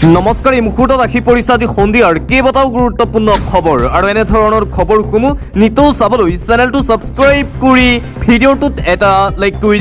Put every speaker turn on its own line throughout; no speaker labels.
নমস্কাৰ এই মুহূৰ্তত আহি পৰিছে আজি সন্ধিয়াৰ কেইবাটাও গুৰুত্বপূৰ্ণ খবৰ আৰু এনে ধৰণৰ খবৰসমূহ নিতৌ চাবলৈ চেনেলটো ছাবস্ক্ৰাইব কৰি ভিডিঅ'টোত এটা লাইক কৰি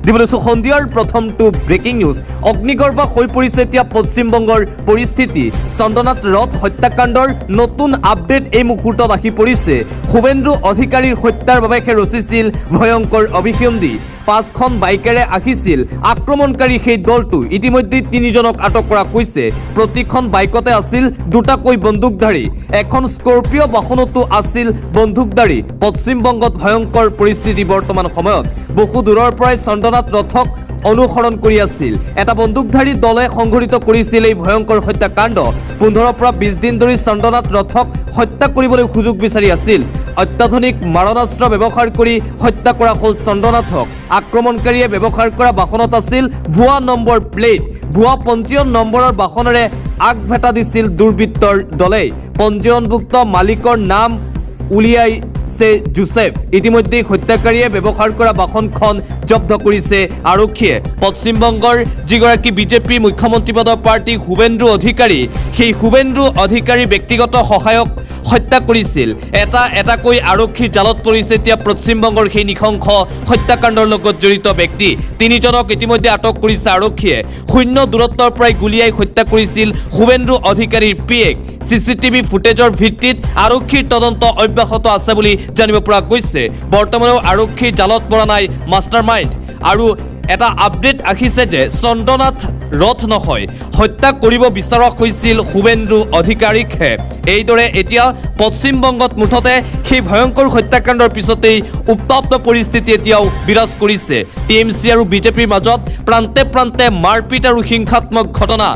দিবলৈ সন্ধিয়াৰ প্ৰথমটো ব্ৰেকিং নিউজ। অগ্নিগৰ্ভ হৈ পৰিছে এতিয়া পশ্চিমবংগৰ পৰিস্থিতি। চন্দনাথ ৰথ হত্যাকাণ্ডৰ নতুন আপডেট এই মুহূৰ্তত আহি পৰিছে। শুভেন্দু অধিকাৰীৰ হত্যাৰ বাবে ৰচিছিল ভয়ংকৰ অভিসন্ধি। 5খন বাইকেৰে আহিছিল আক্ৰমণকাৰী সেই দলটো। ইতিমধ্যে 3জনক আটক কৰা হৈছে। প্ৰতিখন বাইকতে আছিল দুটাকৈ বন্দুকধাৰী। এখন স্কৰ্পিঅ' বাহনতো আছিল বন্দুকধাৰী। পশ্চিমবংগত ভয়ংকৰ পৰিস্থিতি বৰ্তমান সময়ত। বহু দূৰৰ পৰাই চন্দনাথ ৰথক অনুসৰণ কৰি আছিল এটা বন্দুকধাৰী দলে সংঘটিত কৰিছিল এই ভয়ংকৰ হত্যাকাণ্ড। 15 পৰা 20 দিন ধৰি চন্দনাথ ৰথক হত্যা কৰিবলৈ সুযোগ বিচাৰি আছিল। অত্যাধুনিক মাৰণাস্ত্ৰ ব্যৱহাৰ কৰি হত্যা কৰা হ'ল চন্দনাথক। আক্ৰমণকাৰীয়ে ব্যৱহাৰ কৰা বাহনত আছিল ভুৱা নম্বৰ প্লেট। ভুৱা পঞ্জীয়ন নম্বৰৰ বাহনেৰে আগভেটা দিছিল দুৰ্বৃত্তৰ দলে। পঞ্জীয়নভুক্ত মালিকৰ নাম উলিয়াইছে জোচেফ। ইতিমধ্যে হত্যাকাৰীয়ে ব্যৱহাৰ কৰা বাহনখন জব্দ কৰিছে আৰক্ষীয়ে। পশ্চিমবংগৰ যিগৰাকী বিজেপি মুখ্যমন্ত্ৰী পদৰ প্ৰাৰ্থী শুভেন্দু অধিকাৰী, সেই শুভেন্দু অধিকাৰীৰ ব্যক্তিগত সহায়ক হত্যা কৰিছিল। এটাকৈ আৰক্ষীৰ জালত পৰিছে এতিয়া পশ্চিমবংগৰ সেই নৃশংস হত্যাকাণ্ডৰ লগত জড়িত ব্যক্তি। 3জনক ইতিমধ্যে আটক কৰিছে আৰক্ষীয়ে। শূন্য দূৰত্বৰ পৰাই গুলীয়াই হত্যা কৰিছিল শুভেন্দু অধিকাৰীৰ পিয়েক। চিচিটিভি ফুটেজৰ ভিত্তিত আৰক্ষীৰ তদন্ত অব্যাহত আছে বুলি জানিব পৰা গৈছে। বৰ্তমানেও আৰক্ষীৰ জালত পৰা নাই মাষ্টাৰ মাইণ্ড। আৰু এটা আপডেট আহিছে যে চন্দনাথ ৰথ নহয়, হত্যা কৰিব বিচৰা হৈছিল শুভেন্দু অধিকাৰীকহে। এইদৰে এতিয়া পশ্চিমবংগত মুঠতে সেই ভয়ংকৰ হত্যাকাণ্ডৰ পিছতেই উত্তপ্ত পৰিস্থিতি এতিয়াও বিৰাজ কৰিছে। টিএমচি আৰু বিজেপিৰ মাজত প্ৰান্তে প্ৰান্তে মাৰপিট আৰু হিংসাত্মক ঘটনা।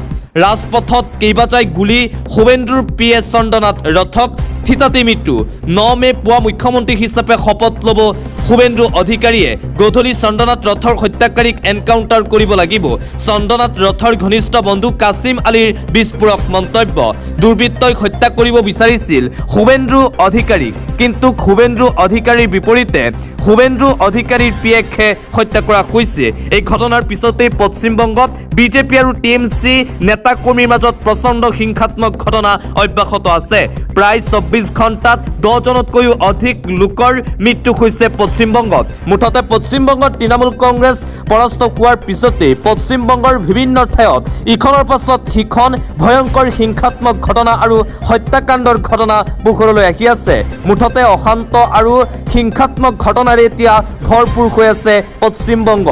ৰাজপথত কেইবাটাই গুলী। শুভেন্দুৰ পিএ চন্দনাথ ৰথক থিতাতে মৃত্যু। 9 মে পুৱা মুখ্যমন্ত্ৰী হিচাপে শপত ল'ব শুভেন্দু অধিকাৰীয়ে। গধূলি চন্দনাথ ৰথৰ হত্যাকাৰীক এনকাউণ্টাৰ কৰিব লাগিব। চন্দনাথ ৰথৰ ঘনিষ্ঠ বন্ধু কাছিম আলীৰ বিস্ফোৰক মন্তব্য। দুৰ্বৃত্তই হত্যা কৰিব বিচাৰিছিল শুভেন্দু অধিকাৰীক, কিন্তু শুভেন্দু অধিকাৰীৰ বিপৰীতে শুভেন্দু অধিকাৰীৰ পিয়েকহে হত্যা কৰা হৈছে। এই ঘটনাৰ পিছতেই পশ্চিমবংগত বিজেপি আৰু টিএমচি নেতাকৰ্মীৰ মাজত প্ৰচণ্ড হিংসাত্মক ঘটনা অব্যাহত আছে। প্ৰায় 24 ঘণ্টাত 10জনতকৈও অধিক লোকৰ মৃত্যু হৈছে পশ্চিমবংগত। মুঠতে পশ্চিমবংগত তৃণমূল কংগ্ৰেছ পৰাস্ত হোৱাৰ পিছতেই পশ্চিমবংগৰ বিভিন্ন ঠাইত ইখনৰ পাছত সিখন ভয়ংকৰ হিংসাত্মক ঘটনা আৰু হত্যাকাণ্ডৰ ঘটনা পোহৰলৈ আহি আছে। মুঠতে অশান্ত আৰু হিংসাত্মক ঘটনাৰে এতিয়া ভৰপূৰ হৈ আছে পশ্চিমবংগ।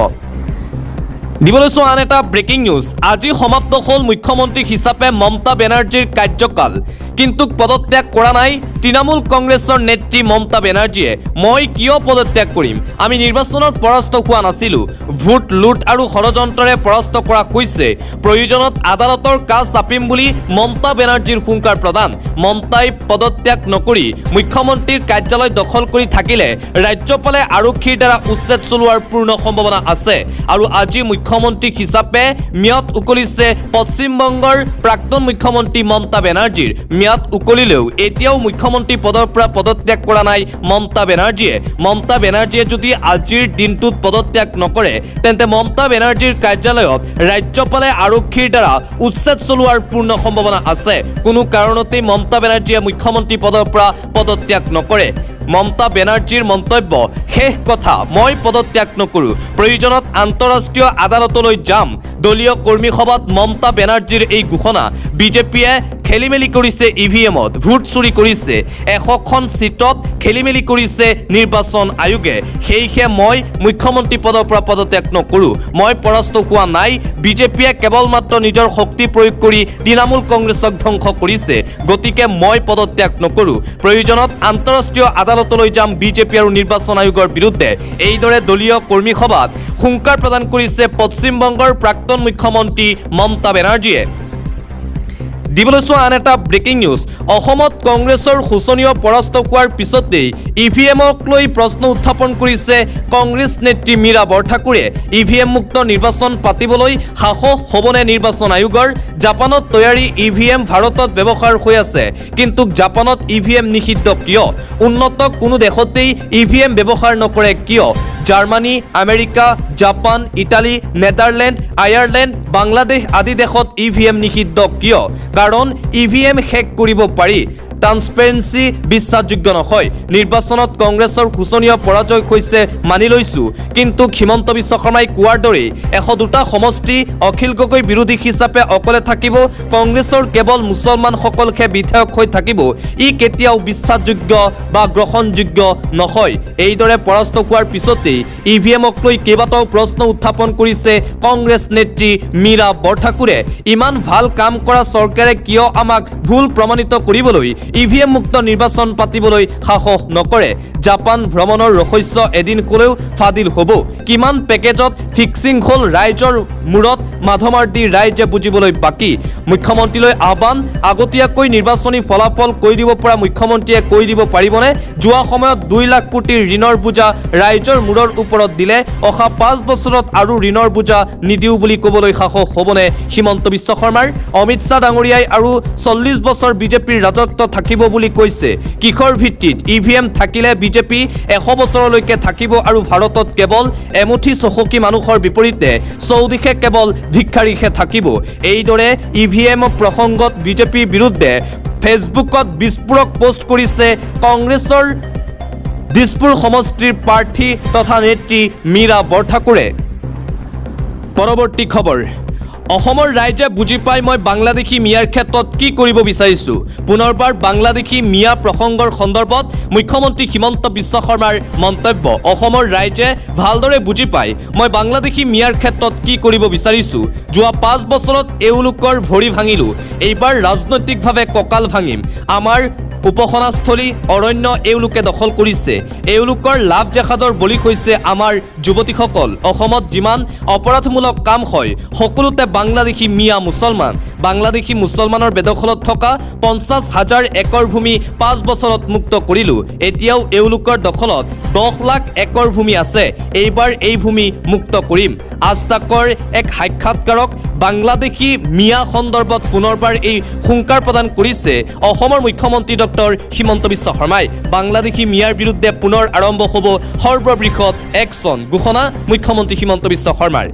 দিবলৈ আন এটা ব্ৰেকিং নিউজ। আজি সমাপ্ত হ'ল মুখ্যমন্ত্ৰী হিচাপে মমতা বেনাৰ্জীৰ কাৰ্যকাল, কিন্তু পদত্যাগ কৰা নাই তৃণমূল কংগ্ৰেছৰ নেত্ৰী মমতা বেনাৰ্জীয়ে। মই কিয় পদত্যাগ কৰিম? আমি নিৰ্বাচনত পৰাস্ত হোৱা নাছিলোঁ। ভোট লুট আৰু ষড়যন্ত্ৰৰে পৰাস্ত কৰা হৈছে। প্ৰয়োজনত আদালতৰ কাষ চাপিম বুলি মমতা বেনাৰ্জীৰ হুংকাৰ প্ৰদান। মমতাই পদত্যাগ নকৰি মুখ্যমন্ত্ৰীৰ কাৰ্যালয় দখল কৰি থাকিলে ৰাজ্যপালে আৰক্ষীৰ দ্বাৰা উচ্ছেদ চলোৱাৰ পূৰ্ণ সম্ভাৱনা আছে। আৰু আজি মুখ্যমন্ত্ৰী হিচাপে ম্যাদ উকলিছে পশ্চিমবংগৰ প্ৰাক্তন মুখ্যমন্ত্ৰী মমতা বেনাৰ্জীৰ। ম্যাদ উকলিলেও এতিয়াও মুখ্যমন্ত্ৰী পদৰ পৰা পদত্যাগ কৰা নাই মমতা বেনাৰ্জীয়ে। মমতা বেনাৰ্জীয়ে যদি আজিৰ দিনটোত পদত্যাগ নকৰে, তেন্তে মমতা বেনাৰ্জীৰ কাৰ্যালয়ত ৰাজ্যপালে আৰক্ষীৰ দ্বাৰা উচ্ছেদ চলোৱাৰ পূৰ্ণ সম্ভাৱনা আছে। কোনো কাৰণতেই মমতা বেনাৰ্জীয়ে মুখ্যমন্ত্ৰী পদৰ পৰা পদত্যাগ নকৰে। মমতা বেনাৰ্জীৰ মন্তব্য, শেষ কথা, মই পদত্যাগ নকৰোঁ। প্ৰয়োজনত আন্তঃৰাষ্ট্ৰীয় আদালতলৈ যাম। দলীয় কৰ্মী সভাত মমতা বেনাৰ্জীৰ এই ঘোষণা। বিজেপিয়ে খেলিমেলি কৰিছে ইভিএমত, ভোট চুৰি কৰিছে। 100খন চিটত খেলিমেলি কৰিছে নিৰ্বাচন আয়োগে। সেয়েহে মই মুখ্যমন্ত্ৰী পদৰ পৰা পদত্যাগ নকৰোঁ। মই পৰাস্ত হোৱা নাই। বিজেপিয়ে কেৱল মাত্ৰ নিজৰ শক্তি প্ৰয়োগ কৰি তৃণমূল কংগ্ৰেছক ধ্বংস কৰিছে। গতিকে মই পদত্যাগ নকৰোঁ। প্ৰয়োজনত আন্তঃৰাষ্ট্ৰীয় আদালতলৈ যাম বিজেপি আৰু নিৰ্বাচন আয়োগৰ বিৰুদ্ধে। এইদৰে দলীয় কৰ্মী সভাত হুংকাৰ প্ৰদান কৰিছে পশ্চিমবংগৰ প্ৰাক্তন মুখ্যমন্ত্ৰী মমতা বেনাৰ্জীয়ে। দিবলৈ আন এটা ব্ৰেকিং নিউজ। অসমত কংগ্ৰেছৰ শোচনীয় পৰাস্ত হোৱাৰ পিছতেই ইভিএমক লৈ প্ৰশ্ন উত্থাপন কৰিছে কংগ্ৰেছ নেত্ৰী মীৰা বৰঠাকুৰে। ইভিএম মুক্ত নিৰ্বাচন পাতিবলৈ সাহস হ'বনে নিৰ্বাচন আয়োগৰ? জাপানত তৈয়াৰী ইভিএম ভাৰতত ব্যৱহাৰ হৈ আছে, কিন্তু জাপানত ইভিএম নিষিদ্ধ কিয়? উন্নত কোনো দেশতেই ইভিএম ব্যৱহাৰ নকৰে কিয়? Germany, America, Japan, Italy, Netherland, Ireland, Bangladesh আদি দেশত EVM নিষিদ্ধ কিয়? কাৰণ EVM হেক কৰিব পাৰি। ট্ৰান্সপেৰেন্সি বিশ্বাসযোগ্য নহয়। নিৰ্বাচনত কংগ্ৰেছৰ শোচনীয় পৰাজয় হৈছে মানি লৈছো, কিন্তু হিমন্ত বিশ্ব শৰ্মাই কোৱাৰ দৰেই 102টা সমষ্টি অখিল গগৈ বিৰোধী হিচাপে অকলে থাকিব, কংগ্ৰেছৰ কেৱল মুছলমানসকলহে বিধায়ক হৈ থাকিব, ই কেতিয়াও বিশ্বাসযোগ্য বা গ্ৰহণযোগ্য নহয়। এইদৰে পৰাস্ত হোৱাৰ পিছতেই EVMক লৈ কেইবাটাও প্ৰশ্ন উত্থাপন কৰিছে কংগ্ৰেছ নেত্ৰী মীৰা বৰঠাকুৰে। ইমান ভাল কাম কৰা চৰকাৰে কিয় আমাক ভুল প্ৰমাণিত কৰিবলৈ EVM মুক্ত নিৰ্বাচন পাতিবলৈ সাহস নকৰে? জাপান ভ্ৰমণৰ ৰহস্য এদিন ক'লেও ফাদিল হ'ব। কিমান পেকেজত ফিক্সিং হ'ল ৰাইজৰ মূৰত মাধমাৰ্দী ৰাইজে বুজিবলৈ বাকী। মুখ্যমন্ত্ৰীলৈ আহ্বান, আগতীয়াকৈ নিৰ্বাচনী ফলাফল কৈ দিব পৰা মুখ্যমন্ত্ৰীয়ে কৈ দিব পাৰিবনে? যোৱা সময়ত 2 লাখ কোটিৰ ঋণৰ বোজা ৰাইজৰ মূৰৰ ওপৰত দিলে, অহা 5 বছৰত আৰু ঋণৰ বোজা নিদিওঁ বুলি ক'বলৈ সাহস হ'বনে হিমন্ত বিশ্ব শৰ্মাৰ? অমিত শ্বাহ ডাঙৰীয়াই আৰু 40 বছৰ বিজেপিৰ ৰাজত্ব থাকিব বুলি কৈছে। কিহৰ ভিত্তিত? EVM থাকিলে বিজেপি 100 বছৰলৈকে থাকিব আৰু ভাৰতত কেৱল এমুঠি চহকী মানুহৰ বিপৰীতে চৌদিশে কেৱল ভিক্ষাৰীহে থাকিব। এইদৰে EVM প্ৰসংগত বিজেপিৰ বিৰুদ্ধে ফেচবুকত বিস্ফোৰক পোষ্ট কৰিছে কংগ্ৰেছৰ দিছপুৰ সমষ্টিৰ প্ৰাৰ্থী তথা নেত্ৰী মীৰা বৰঠাকুৰে। পৰৱৰ্তী খবৰ, অসমৰ ৰাইজে বুজি পাই মই বাংলাদেশী মিয়াৰ ক্ষেত্ৰত কি কৰিব বিচাৰিছোঁ। পুনৰবাৰ বাংলাদেশী মিয়া প্ৰসংগৰ সন্দৰ্ভত মুখ্যমন্ত্ৰী হিমন্ত বিশ্ব শৰ্মাৰ মন্তব্য। অসমৰ ৰাইজে ভালদৰে বুজি পাই মই বাংলাদেশী মিয়াৰ ক্ষেত্ৰত কি কৰিব বিচাৰিছোঁ। যোৱা 5 বছৰত এওঁলোকৰ ভৰি ভাঙিলোঁ, এইবাৰ ৰাজনৈতিকভাৱে কঁকাল ভাঙিম। আমাৰ উপাসনাস্থলী অৰণ্য এওঁলোকে দখল কৰিছে। এওঁলোকৰ লাভ জেহাদৰ বলি হৈছে আমাৰ যুৱতীসকল। অসমত যিমান অপৰাধমূলক কাম হয় সকলোতে বাংলাদেশী মিয়া মুছলমান। বাংলাদেশী মুছলমানৰ বেদখলত থকা 50,000 একৰ ভূমি 5 বছৰত মুক্ত কৰিলোঁ। এতিয়াও এওঁলোকৰ দখলত 10 লাখ একৰ ভূমি আছে। এইবাৰ এই ভূমি মুক্ত কৰিম। আজ তাকৰ এক সাক্ষাৎকাৰক বাংলাদেশী মিয়া সন্দৰ্ভত পুনৰবাৰ এই হুংকাৰ প্ৰদান কৰিছে অসমৰ মুখ্যমন্ত্ৰী ডক্টৰ হিমন্ত বিশ্ব শৰ্মাই। বাংলাদেশী মিয়াৰ বিৰুদ্ধে পুনৰ আৰম্ভ হ'ব সৰ্ববৃহৎ একশ্যন, ঘোষণা মুখ্যমন্ত্ৰী হিমন্ত বিশ্ব শৰ্মাৰ।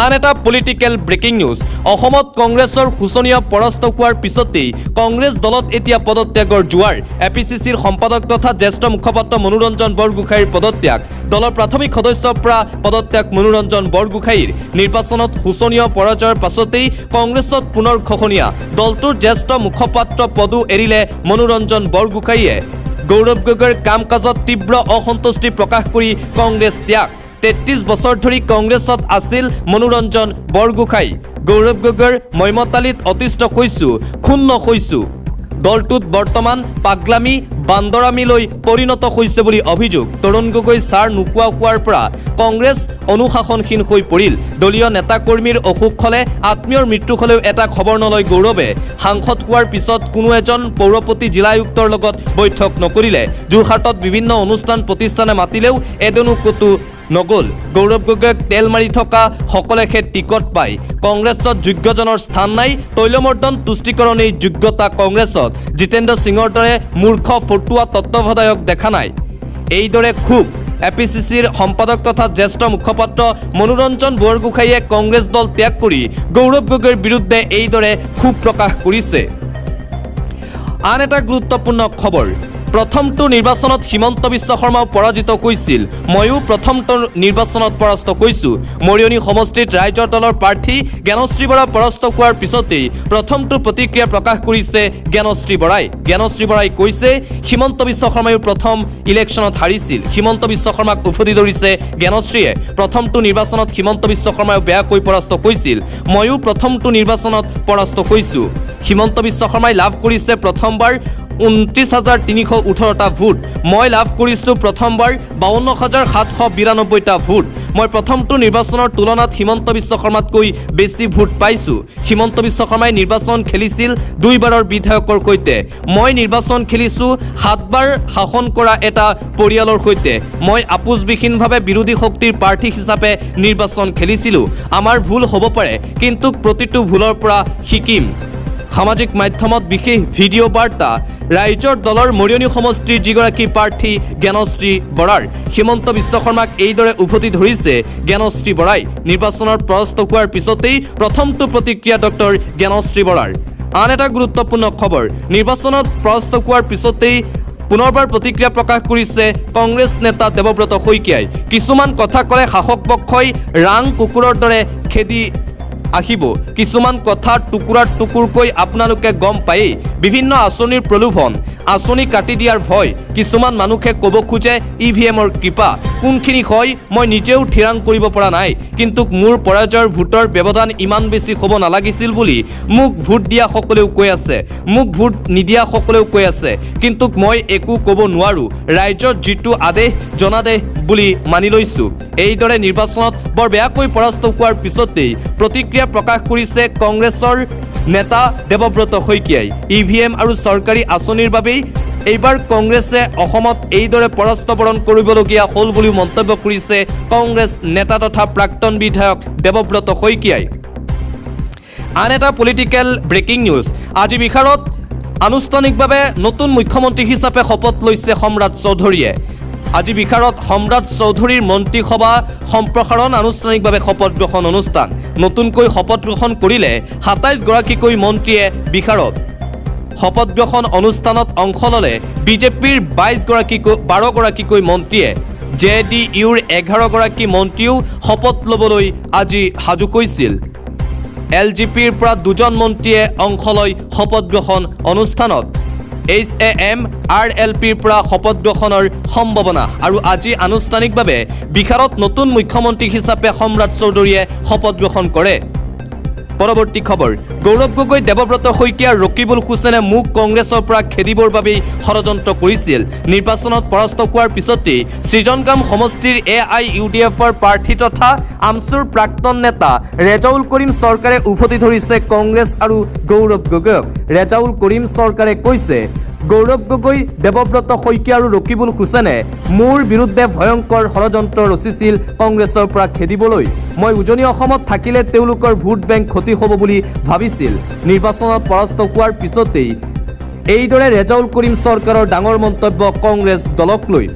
আন এটা পলিটিকেল ব্ৰেকিং নিউজ, অসমত কংগ্ৰেছৰ শোচনীয় পৰাস্ত হোৱাৰ পিছতেই কংগ্ৰেছ দলত এতিয়া পদত্যাগৰ জোৱাৰ। APCCৰ সম্পাদক তথা জ্যেষ্ঠ মুখপাত্ৰ মনোৰঞ্জন বৰগোহাঁইৰ পদত্যাগ। দলৰ প্ৰাথমিক সদস্যৰ পৰা পদত্যাগ মনোৰঞ্জন বৰগোহাঁইৰ। নিৰ্বাচনত শোচনীয় পৰাজয়ৰ পাছতেই কংগ্ৰেছত পুনৰ খহনীয়া। দলটোৰ জ্যেষ্ঠ মুখপাত্ৰ পদো এৰিলে মনোৰঞ্জন বৰগোহাঁইয়ে। গৌৰৱ গগৈৰ কাম কাজত তীব্ৰ অসন্তুষ্টি প্ৰকাশ কৰি কংগ্ৰেছ ত্যাগ। 33 বছৰ ধৰি কংগ্ৰেছত আছিল মনোৰঞ্জন বৰগোহাঁই। গৌৰৱ গগৈৰ মইমতালিত অতিষ্ঠ হৈছোঁ, ক্ষুণ্ণ হৈছোঁ। দলটোত বৰ্তমান পাগলামী বান্দৰামীলৈ পৰিণত হৈছে বুলি অভিযোগ। তৰুণ গগৈ ছাৰ নোপোৱা হোৱাৰ পৰা কংগ্ৰেছ অনুশাসনহীন হৈ পৰিল। দলীয় নেতাকৰ্মীৰ অসুখ হ'লে, আত্মীয়ৰ মৃত্যু হ'লেও এটা খবৰ নলয় গৌৰৱে। সাংসদ হোৱাৰ পিছত কোনো এজন পৌৰপতি জিলায়ুক্তৰ লগত বৈঠক নকৰিলে। যোৰহাটত বিভিন্ন অনুষ্ঠান প্ৰতিষ্ঠানে মাতিলেও এদিনো ক'তো নগ'ল। গৌৰৱ গগৈক তেল মাৰি থকা সকলেহে টিকট পায়। কংগ্ৰেছত যোগ্যজনৰ স্থান নাই। তৈলমৰ্দন তুষ্টিকৰণেই যোগ্যতা কংগ্ৰেছত। জিতেন্দ্ৰ সিঙৰ দৰে মূৰ্খ ফটুৱা তত্ত্বাৱধায়ক দেখা নাই। এইদৰে খুব APCCৰ সম্পাদক তথা জ্যেষ্ঠ মুখপাত্ৰ মনোৰঞ্জন বৰগোহাঁইয়ে কংগ্ৰেছ দল ত্যাগ কৰি গৌৰৱ গগৈৰ বিৰুদ্ধে এইদৰে ক্ষোভ প্ৰকাশ কৰিছে। আন এটা গুৰুত্বপূৰ্ণ খবৰ, প্ৰথমটো নিৰ্বাচনত হিমন্ত বিশ্ব শৰ্মাও পৰাজিত হৈছিল। ময়ো প্ৰথমটো নিৰ্বাচনত পৰাস্ত হৈছোঁ। মৰিয়নি সমষ্টিত ৰাইজৰ দলৰ প্ৰাৰ্থী জ্ঞানশ্ৰী বৰা পৰাস্ত হোৱাৰ পিছতেই প্ৰথমটো প্ৰতিক্ৰিয়া প্ৰকাশ কৰিছে জ্ঞানশ্ৰী বৰাই। জ্ঞানশ্ৰী বৰাই কৈছে হিমন্ত বিশ্ব শৰ্মায়ো প্ৰথম ইলেকশ্যনত হাৰিছিল। হিমন্ত বিশ্ব শৰ্মাক উফুদি ধৰিছে জ্ঞানশ্ৰীয়ে। প্ৰথমটো নিৰ্বাচনত হিমন্ত বিশ্ব শৰ্মায়ো বেয়াকৈ পৰাস্ত হৈছিল। ময়ো প্ৰথমটো নিৰ্বাচনত পৰাস্ত হৈছোঁ। হিমন্ত বিশ্ব শৰ্মাই লাভ কৰিছে প্ৰথমবাৰ 29,318টা ভোট। মই লাভ কৰিছোঁ প্ৰথমবাৰ 52,792টা ভোট। মই প্ৰথমটো নিৰ্বাচনৰ তুলনাত হিমন্ত বিশ্ব শৰ্মাতকৈ বেছি ভোট পাইছোঁ। হিমন্ত বিশ্ব শৰ্মাই নিৰ্বাচন খেলিছিল 2 বাৰৰ বিধায়কৰ সৈতে। মই নিৰ্বাচন খেলিছোঁ 7 বাৰ শাসন কৰা এটা পৰিয়ালৰ সৈতে। মই আপোচবিহীনভাৱে বিৰোধী শক্তিৰ প্ৰাৰ্থী হিচাপে নিৰ্বাচন খেলিছিলোঁ। আমাৰ ভুল হ'ব পাৰে, কিন্তু প্ৰতিটো ভুলৰ পৰা শিকিম। সামাজিক মাধ্যমত বিশেষ ভিডিঅ' বাৰ্তা ৰাইজৰ দলৰ মৰিয়নি সমষ্টিৰ যিগৰাকী প্ৰাৰ্থী জ্ঞানশ্ৰী বৰাৰ হিমন্ত বিশ্ব শৰ্মাক এইদৰে উভতি ধৰিছে জ্ঞানশ্ৰী বৰাই। নিৰ্বাচনত পৰাস্ত হোৱাৰ পিছতেই প্ৰথমটো প্ৰতিক্ৰিয়া ডক্টৰ জ্ঞানশ্ৰী বৰাৰ। আন এটা গুৰুত্বপূৰ্ণ খবৰ, নিৰ্বাচনত পৰাস্ত হোৱাৰ পিছতেই পুনৰবাৰ প্ৰতিক্ৰিয়া প্ৰকাশ কৰিছে কংগ্ৰেছ নেতা দেৱব্ৰত শইকীয়াই। কিছুমান কথা ক'লে শাসক পক্ষই ৰাং কুকুৰৰ দৰে খেদি আহিব, কিছুমান কথা টুকুৰাৰ টুকুৰকৈ আপোনালোকে গম পায়েই। বিভিন্ন আঁচনিৰ প্ৰলোভন, আঁচনি কাটি দিয়াৰ ভয়, কিছুমান মানুহে ক'ব খোজে EVMৰ কৃপা। কোনখিনি হয় মই নিজেও থিৰাং কৰিব পৰা নাই, কিন্তু মোৰ পৰাজয়ৰ ভোটৰ ব্যৱধান ইমান বেছি হ'ব নালাগিছিল বুলি মোক ভোট দিয়াসকলেও কৈ আছে, মোক ভোট নিদিয়াসকলেও কৈ আছে, কিন্তু মই একো ক'ব নোৱাৰোঁ। ৰাইজৰ যিটো আদেশ জনাদেশ বুলি মানি লৈছোঁ। এইদৰে নিৰ্বাচনত বৰ বেয়াকৈ পৰাস্ত হোৱাৰ পিছতেই প্ৰতিক্ৰিয়া প্ৰকাশ কৰিছে কংগ্ৰেছৰ নেতা দেৱব্ৰত শইকীয়াই। EVM আৰু চৰকাৰী আঁচনিৰ বাবেই এইবাৰ কংগ্ৰেছে অসমত এইদৰে পৰাস্তবৰণ কৰিবলগীয়া হ'ল বুলিও মন্তব্য কৰিছে কংগ্ৰেছ নেতা তথা প্ৰাক্তন বিধায়ক দেৱব্ৰত শইকীয়াই। আন এটা পলিটিকেল ব্ৰেকিং নিউজ, আজি বিহাৰত আনুষ্ঠানিকভাৱে নতুন মুখ্যমন্ত্ৰী হিচাপে শপত লৈছে সম্ৰাট চৌধুৰীয়ে। আজি বিহাৰত সম্ৰাট চৌধুৰীৰ মন্ত্ৰীসভা সম্প্ৰসাৰণ আনুষ্ঠানিকভাৱে শপত গ্ৰহণ অনুষ্ঠান। নতুনকৈ শপত গ্ৰহণ কৰিলে ২৭ গৰাকীকৈ মন্ত্ৰীয়ে বিহাৰত। শপত গ্ৰহণ অনুষ্ঠানত অংশ ল'লে বিজেপিৰ 12 গৰাকীকৈ মন্ত্ৰীয়ে। JDUৰ 11 গৰাকী মন্ত্ৰীও শপত ল'বলৈ আজি সাজু হৈছিল। LJPৰ পৰা 2জন মন্ত্ৰীয়ে অংশ লয় শপত গ্ৰহণ অনুষ্ঠানত। HAM RLPৰ পৰা শপত গ্ৰহণৰ সম্ভাৱনা। আৰু আজি আনুষ্ঠানিকভাৱে বিহাৰত নতুন মুখ্যমন্ত্ৰী হিচাপে সম্ৰাট চৌধুৰীয়ে শপত গ্ৰহণ কৰে। পৰৱৰ্তী খবৰ, গৌৰৱ গগৈ দেৱব্ৰত শইকীয়া ৰকিবুল হুছেইনে মোক কংগ্ৰেছৰ পৰা খেদিবৰ বাবেই ষড়যন্ত্ৰ কৰিছিল। নিৰ্বাচনত পৰাস্ত হোৱাৰ পিছতেই সৃজনগাম সমষ্টিৰ AIUDFৰ প্ৰাৰ্থী তথা আমছুৰ প্ৰাক্তন নেতা ৰেজাউল কৰিম চৰকাৰে উভতি ধৰিছে কংগ্ৰেছ আৰু গৌৰৱ গগৈক। ৰেজাউল কৰিম চৰকাৰে কৈছে, গৌৰৱ গগৈ দেৱব্ৰত শইকীয়া আৰু ৰকিবুল হুছেইনে মোৰ বিৰুদ্ধে ভয়ংকৰ ষড়যন্ত্ৰ ৰচিছিল কংগ্ৰেছৰ পৰা খেদিবলৈ। মই উজনি অসমত থাকিলে তেওঁলোকৰ ভোট বেংক ক্ষতি হ'ব বুলি ভাবিছিল। নিৰ্বাচনত পৰাস্ত হোৱাৰ পিছতেই এইদৰে ৰেজাউল কৰিম চৰকাৰৰ ডাঙৰ মন্তব্য কংগ্ৰেছ দলক লৈ।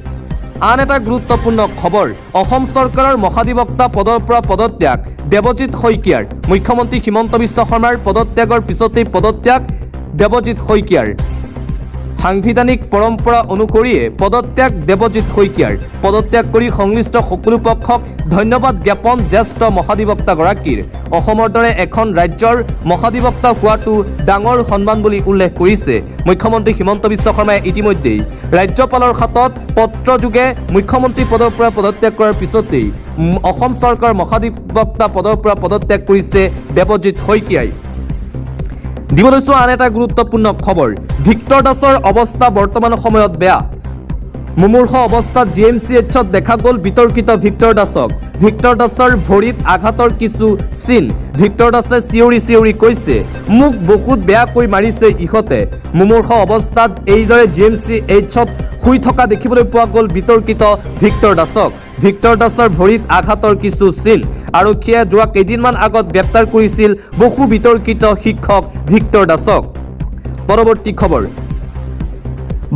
আন এটা গুৰুত্বপূৰ্ণ খবৰ, অসম চৰকাৰৰ মহাধিবক্তা পদৰ পৰা পদত্যাগ দেৱজিৎ শইকীয়াৰ। মুখ্যমন্ত্ৰী হিমন্ত বিশ্ব শৰ্মাৰ পদত্যাগৰ পিছতেই পদত্যাগ দেৱজিৎ শইকীয়াৰ। সাংবিধানিক পৰম্পৰা অনুসৰিয়ে পদত্যাগ দেৱজিৎ শইকীয়াৰ। পদত্যাগ কৰি সংশ্লিষ্ট সকলো পক্ষক ধন্যবাদ জ্ঞাপন জ্যেষ্ঠ মহাধিবক্তাগৰাকীৰ। অসমৰ দৰে এখন ৰাজ্যৰ মহাধিবক্তা হোৱাটো ডাঙৰ সন্মান বুলি উল্লেখ কৰিছে মুখ্যমন্ত্ৰী হিমন্ত বিশ্ব শৰ্মাই। ইতিমধ্যেই ৰাজ্যপালৰ হাতত পত্ৰযোগে মুখ্যমন্ত্ৰী পদৰ পৰা পদত্যাগ কৰাৰ পিছতেই অসম চৰকাৰৰ মহাধিবক্তা পদৰ পৰা পদত্যাগ কৰিছে দেৱজিৎ শইকীয়াই। দিব লৈছো আন এটা গুৰুত্বপূৰ্ণ খবৰ, ভিক্টৰ দাসৰ অৱস্থা বৰ্তমান সময়ত বেয়া। মুমূৰ্ষ অৱস্থাত GMCHত দেখা গ'ল বিতৰ্কিত ভিক্টৰ দাসক। ভিক্টৰ দাসৰ ভৰিত আঘাতৰ কিছু চিন। ভিক্টৰ দাসে চিঞৰি চিঞৰি কৈছে, মোক বহুত বেয়াকৈ মাৰিছে ইহঁতে। মুমূৰ্ষ অৱস্থাত এইদৰে GMCHত শুই থকা দেখিবলৈ পোৱা গ'ল বিতৰ্কিত ভিক্টৰ দাসক। ভিক্টৰ দাসৰ ভৰিত আঘাতৰ কিছু চিন। আৰক্ষীয়ে যোৱা কেইদিনমান আগত গ্ৰেপ্তাৰ কৰিছিল বহু বিতৰ্কিত শিক্ষক ভিক্টৰ দাসক। পৰৱৰ্তী খবৰ,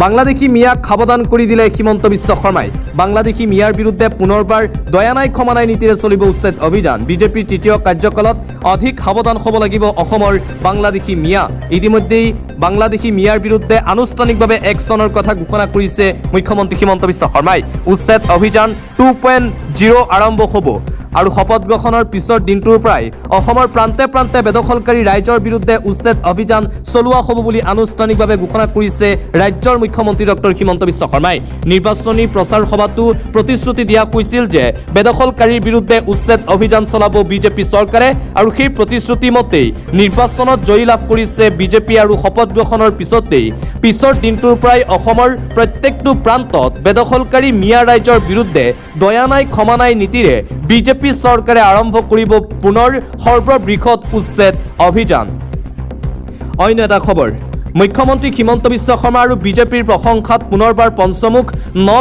বাংলাদেশী মিয়াক সাৱধান কৰি দিলে হিমন্ত বিশ্ব শৰ্মাই। বাংলাদেশী মিয়াৰ বিৰুদ্ধে পুনৰবাৰ দয়া নাই ক্ষমা নাই নীতিৰে চলিব উচ্ছেদ অভিযান। বিজেপিৰ তৃতীয় কাৰ্যকালত অধিক সাৱধান হ'ব লাগিব অসমৰ বাংলাদেশী মিয়া। ইতিমধ্যেই বাংলাদেশী মিয়াৰ বিৰুদ্ধে আনুষ্ঠানিকভাৱে একশ্যনৰ কথা ঘোষণা কৰিছে মুখ্যমন্ত্ৰী হিমন্ত বিশ্ব শৰ্মাই। উচ্ছেদ অভিযান 2.0 আৰম্ভ হ'ব আৰু শপত গ্ৰহণৰ পিছৰ দিনটোৰ পৰাই অসমৰ প্ৰান্তে প্ৰান্তে বেদখলকাৰী ৰাইজৰ বিৰুদ্ধে উচ্ছেদ অভিযান চলোৱা হ'ব বুলি আনুষ্ঠানিকভাৱে ঘোষণা কৰিছে ৰাজ্যৰ মুখ্যমন্ত্ৰী ডক্টৰ হিমন্ত বিশ্ব শৰ্মাই। নিৰ্বাচনী প্ৰচাৰ সভাতো প্ৰতিশ্ৰুতি দিয়া হৈছিল যে বেদখলকাৰীৰ বিৰুদ্ধে উচ্ছেদ অভিযান চলাব বিজেপি চৰকাৰে আৰু সেই প্ৰতিশ্ৰুতি মতেই নিৰ্বাচনত জয়ী লাভ কৰিছে বিজেপি আৰু শপত গ্ৰহণৰ পিছতেই পিছৰ দিনটোৰ পৰাই অসমৰ প্ৰত্যেকটো প্ৰান্তত বেদখলকাৰী মিয়া ৰাইজৰ বিৰুদ্ধে দয়া নাই ক্ষমা নাই নীতিৰে বিজেপি চৰকাৰে আৰম্ভ কৰিব পুনৰ সৰ্ববৃহৎ উচ্ছেদ অভিযান। অন্য এটা খবৰ, মুখ্যমন্ত্ৰী হিমন্ত বিশ্ব শৰ্মা আৰু বিজেপিৰ প্ৰশংসাত পুনৰবাৰ পঞ্চমুখ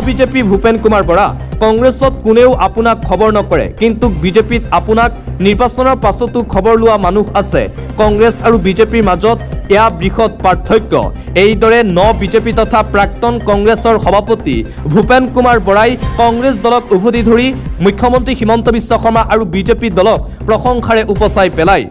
বিজেপি ভূপেন কুমাৰ বৰা। কংগ্ৰেছত কোনেও আপোনাক খবৰ নকৰে, কিন্তু বিজেপিত আপোনাক নিৰ্বাচনৰ পাছতো খবৰ লোৱা মানুহ আছে। কংগ্ৰেছ আৰু বিজেপিৰ মাজত এয়া বৃহৎ পাৰ্থক্য। এইদৰে বিজেপি তথা প্ৰাক্তন কংগ্ৰেছৰ সভাপতি ভূপেন কুমাৰ বৰাই কংগ্ৰেছ দলক উভতি ধৰি মুখ্যমন্ত্ৰী হিমন্ত বিশ্ব শৰ্মা আৰু বিজেপি দলক প্ৰশংসাৰে উপচাই পেলায়।